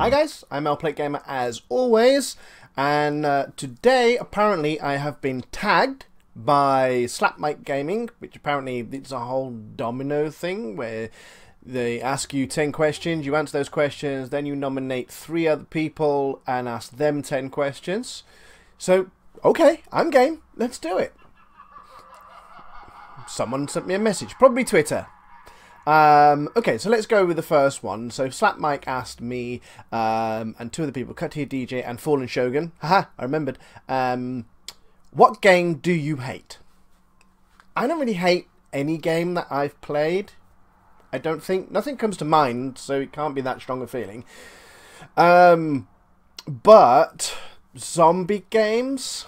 Hi guys, I'm l-plategamer as always, and today apparently I have been tagged by SlapMikeGaming, which apparently it's a whole domino thing where they ask you 10 questions, you answer those questions, then you nominate 3 other people and ask them 10 questions. So, okay, I'm game, let's do it. Someone sent me a message, probably Twitter. Okay, so let's go with the first one. So SlapMike asked me and 2 other people, Cut Here DJ and Fallen Shogun. Haha, I remembered. What game do you hate? I don't really hate any game that I've played. I don't think nothing comes to mind, so it can't be that strong a feeling. But zombie games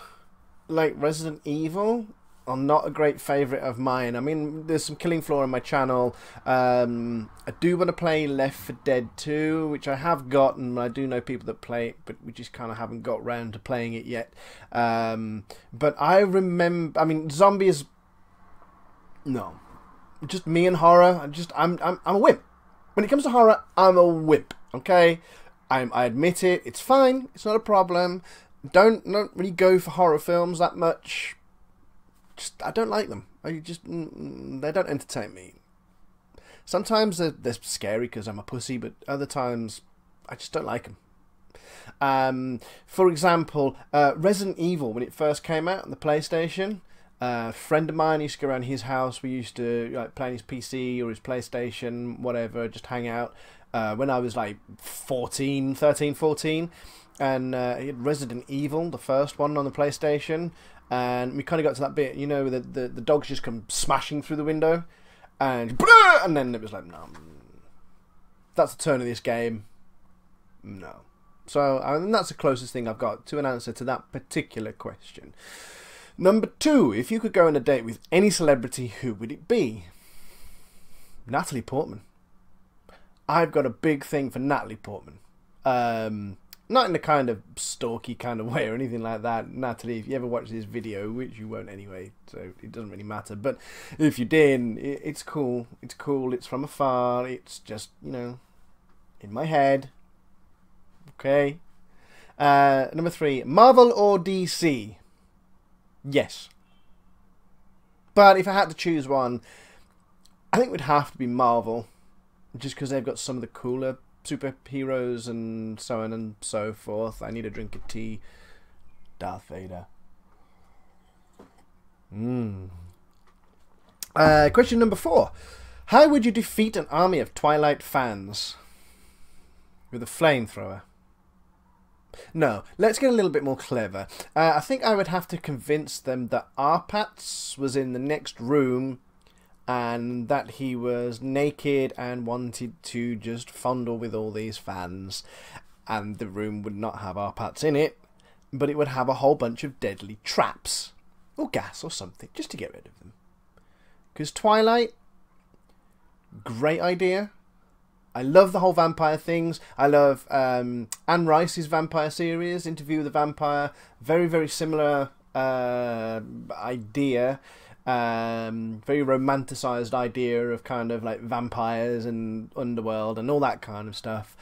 like Resident Evil are not a great favourite of mine. I mean, there's some killing floor on my channel. I do want to play Left 4 Dead 2, which I have gotten. I do know people that play it, but we just kind of haven't got round to playing it yet. But I remember, I mean, zombies, no. Just me and horror. I'm a wimp. When it comes to horror, I'm a wimp. Okay, I admit it. It's fine. It's not a problem. Don't really go for horror films that much. I don't like them. They don't entertain me. Sometimes they're scary because I'm a pussy, but other times I just don't like them. For example, Resident Evil, when it first came out on the PlayStation, a friend of mine used to go around his house. We used to play on his PC or his PlayStation, whatever, just hang out. When I was like 13, 14, and he had Resident Evil, the first one on the PlayStation. And we kind of got to that bit, you know, the dogs just come smashing through the window, and then it was like, no, that's the turn of this game, no. So and that's the closest thing I've got to an answer to that particular question. Number 2, if you could go on a date with any celebrity, who would it be? Natalie Portman. I've got a big thing for Natalie Portman. Not in the kind of stalky kind of way or anything like that. Natalie, if you ever watch this video, which you won't anyway, so it doesn't really matter. But if you did, it's cool. It's cool. It's from afar. It's just, you know, in my head. Okay. Number 3, Marvel or DC? Yes. But if I had to choose one, I think it would have to be Marvel. Just because they've got some of the cooler superheroes and so on and so forth. I need a drink of tea. Darth Vader. Question number 4. How would you defeat an army of Twilight fans? With a flamethrower? No, let's get a little bit more clever. I think I would have to convince them that Arpats was in the next room and that he was naked and wanted to just fondle with all these fans, and the room would not have Arpats in it, but it would have a whole bunch of deadly traps or gas or something just to get rid of them. Because Twilight, great idea. I love the whole vampire things. I love Anne Rice's vampire series, Interview with the Vampire. Very, very similar idea. Very romanticized idea of kind of like vampires and underworld and all that kind of stuff.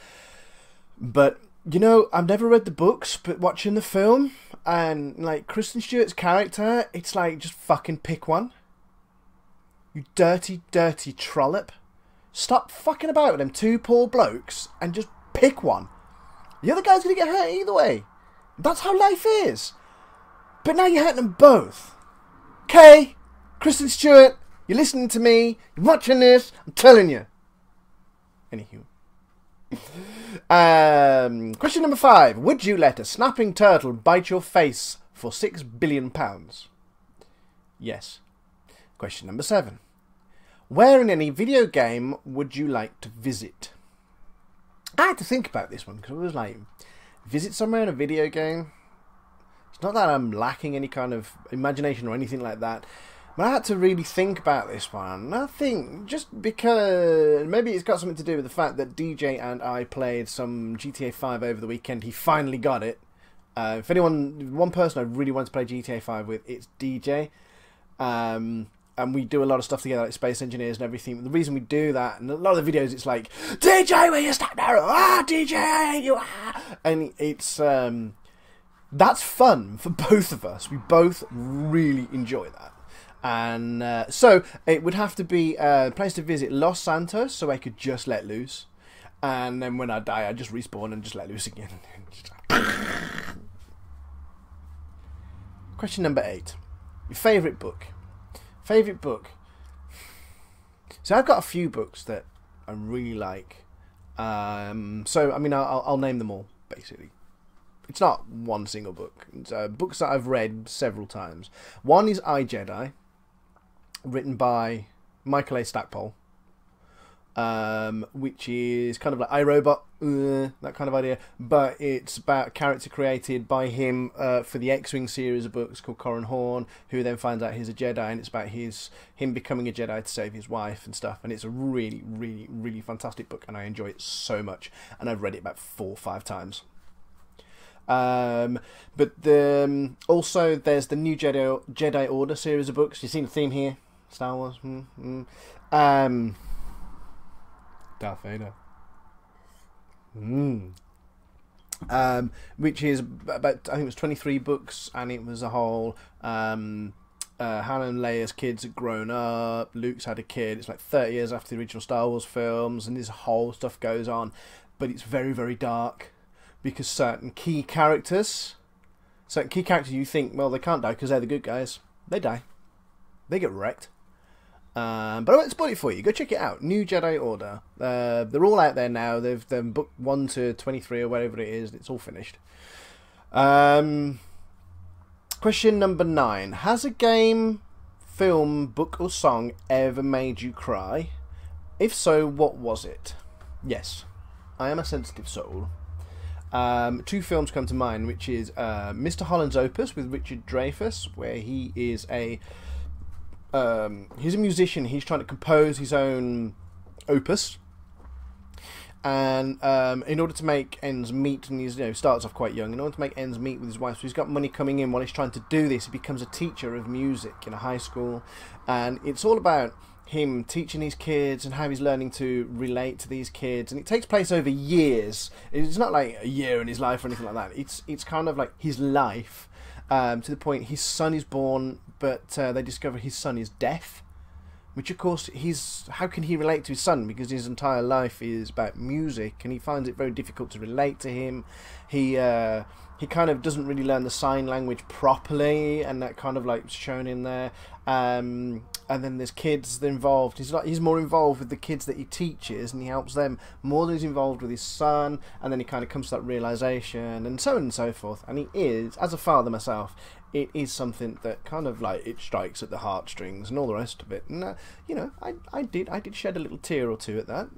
But, you know, I've never read the books, but watching the film and like Kristen Stewart's character, it's like, just fucking pick one. You dirty, dirty trollop. Stop fucking about with them 2 poor blokes and just pick one. The other guy's gonna get hurt either way. That's how life is. But now you're hurting them both. Okay? Kristen Stewart, you're listening to me, you're watching this, I'm telling you. Anywho. Question number 5. Would you let a snapping turtle bite your face for £6 billion? Yes. Question number 7. Where in any video game would you like to visit? I had to think about this one because I was like, visit somewhere in a video game? It's not that I'm lacking any kind of imagination or anything like that. But I had to really think about this one. I think just because maybe it's got something to do with the fact that DJ and I played some GTA 5 over the weekend. He finally got it. If anyone, one person I really want to play GTA 5 with, it's DJ. and we do a lot of stuff together, like Space Engineers and everything. But the reason we do that, and a lot of the videos, it's like, DJ, where you stop there? Ah, DJ, you are. And it's that's fun for both of us. We both really enjoy that. And so it would have to be a place to visit Los Santos, so I could just let loose. And then when I die, I just respawn and just let loose again. Question number 8. Your favourite book. Favourite book. So I've got a few books that I really like. So, I mean, I'll name them all, basically. It's not one single book. It's books that I've read several times. One is I, Jedi, written by Michael A. Stackpole. Which is kind of like iRobot, that kind of idea, but it's about a character created by him for the X-Wing series of books called Corran Horn, who then finds out he's a Jedi, and it's about him becoming a Jedi to save his wife and stuff, and it's a really, really, really fantastic book, and I enjoy it so much, and I've read it about 4 or 5 times. But also there's the new Jedi Order series of books. You've seen the theme here, Star Wars. Darth Vader. Which is about, I think it was 23 books, and it was a whole Han and Leia's kids had grown up, Luke's had a kid. It's like 30 years after the original Star Wars films, and this whole stuff goes on, but it's very, very dark, because certain key characters you think, well, they can't die because they're the good guys. They die. They get wrecked. But I won't spoil it for you. Go check it out. New Jedi Order. They're all out there now. They've book 1 to 23 or whatever it is. It's all finished. Question number 9. Has a game, film, book or song ever made you cry? If so, what was it? Yes. I am a sensitive soul. 2 films come to mind, which is Mr. Holland's Opus with Richard Dreyfuss, where he is he's a musician. He's trying to compose his own opus, and in order to make ends meet, and he starts off quite young. In order to make ends meet with his wife, so he's got money coming in while he's trying to do this. He becomes a teacher of music in a high school, and it's all about him teaching his kids and how he's learning to relate to these kids. And it takes place over years. It's not like a year in his life or anything like that. It's kind of like his life. To the point his son is born, but they discover his son is deaf, which of course how can he relate to his son, because his entire life is about music, and he finds it very difficult to relate to him. He kind of doesn't really learn the sign language properly, and that kind of like shown in there. And then there's kids involved. He's more involved with the kids that he teaches, and he helps them more than he's involved with his son. And then he kind of comes to that realization, and so on and so forth. And he is, as a father myself, it is something that kind of like it strikes at the heartstrings and all the rest of it. And I did shed a little tear or two at that.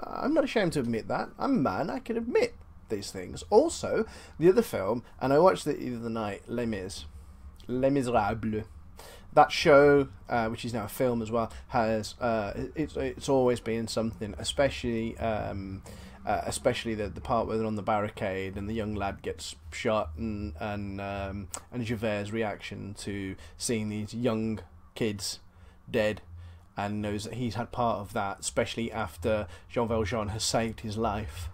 I'm not ashamed to admit that. I'm a man. I can admit these things. Also, the other film, and I watched it the other night, Les Miserables. That show, which is now a film as well, has it's always been something, especially the part where they're on the barricade and the young lad gets shot, and Javert's reaction to seeing these young kids dead, and knows that he's had part of that, especially after Jean Valjean has saved his life.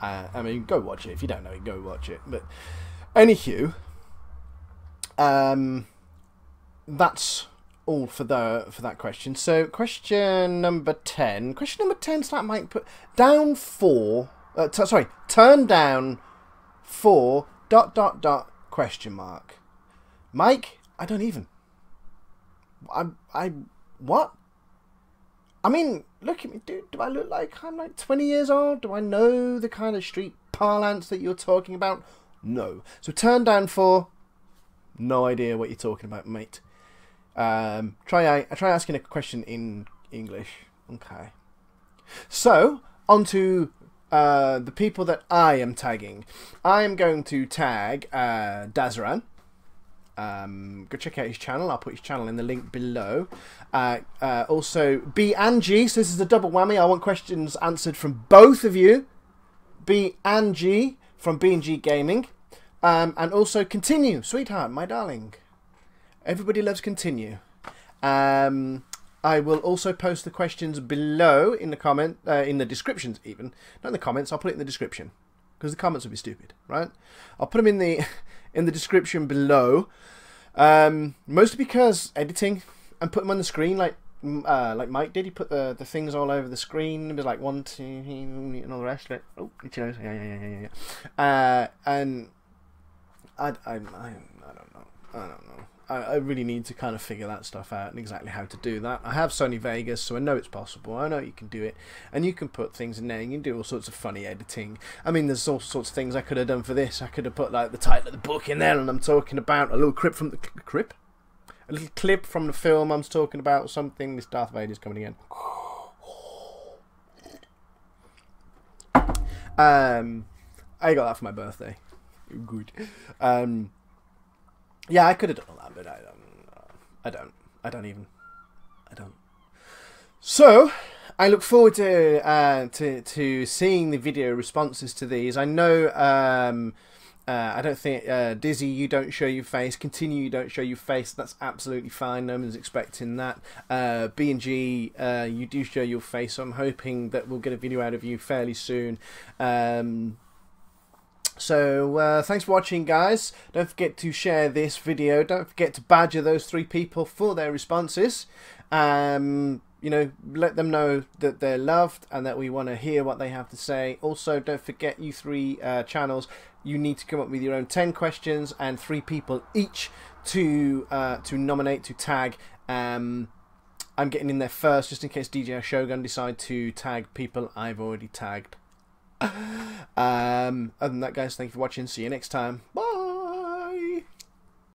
I mean, go watch it. If you don't know it, go watch it. But anywho, that's all for that question. So question number 10. Question number 10. SlapMike put down 4. Turn down 4. ... Question mark. Mike, I don't even. What? I mean, look at me, dude. Do I look like I'm like 20 years old? Do I know the kind of street parlance that you're talking about? No. So turn down 4. No idea what you're talking about, mate. Try asking a question in English. Okay. So, on to the people that I am tagging. I am going to tag Dazaran. Go check out his channel. I'll put his channel in the link below. Also, B and G. So this is a double whammy. I want questions answered from both of you. B and G from B&G Gaming. And also Continue, sweetheart, my darling. Everybody loves Continue. I will also post the questions below in the in the descriptions even. Not in the comments, I'll put it in the description. Because the comments would be stupid, right? I'll put them in the in the description below. Mostly because editing and put them on the screen like Mike did. He put the things all over the screen. It was like 1, 2, and all the rest of it. Oh, itchy nose. Yeah. And I don't know. I really need to kind of figure that stuff out and exactly how to do that. I have Sony Vegas, so I know it's possible. I know you can do it, and you can put things in there. And you can do all sorts of funny editing. I mean, there's all sorts of things I could have done for this. I could have put like the title of the book in there, and I'm talking about a little clip from a little clip from the film. I'm talking about something. This Darth Vader's coming again. I got that for my birthday. Good. Yeah, I could have done all that, but I don't. So, I look forward to seeing the video responses to these. I know, I don't think, Dizzy, you don't show your face. Continue, you don't show your face. That's absolutely fine. No one's expecting that. B&G, you do show your face. So I'm hoping that we'll get a video out of you fairly soon. So, thanks for watching, guys. Don't forget to share this video. Don't forget to badger those 3 people for their responses. You know, let them know that they're loved and that we want to hear what they have to say. Also, don't forget, you 3 channels, you need to come up with your own 10 questions and 3 people each to nominate, to tag. I'm getting in there first, just in case DJ Shogun decide to tag people I've already tagged. Other than that, guys, thank you for watching. See you next time. Bye.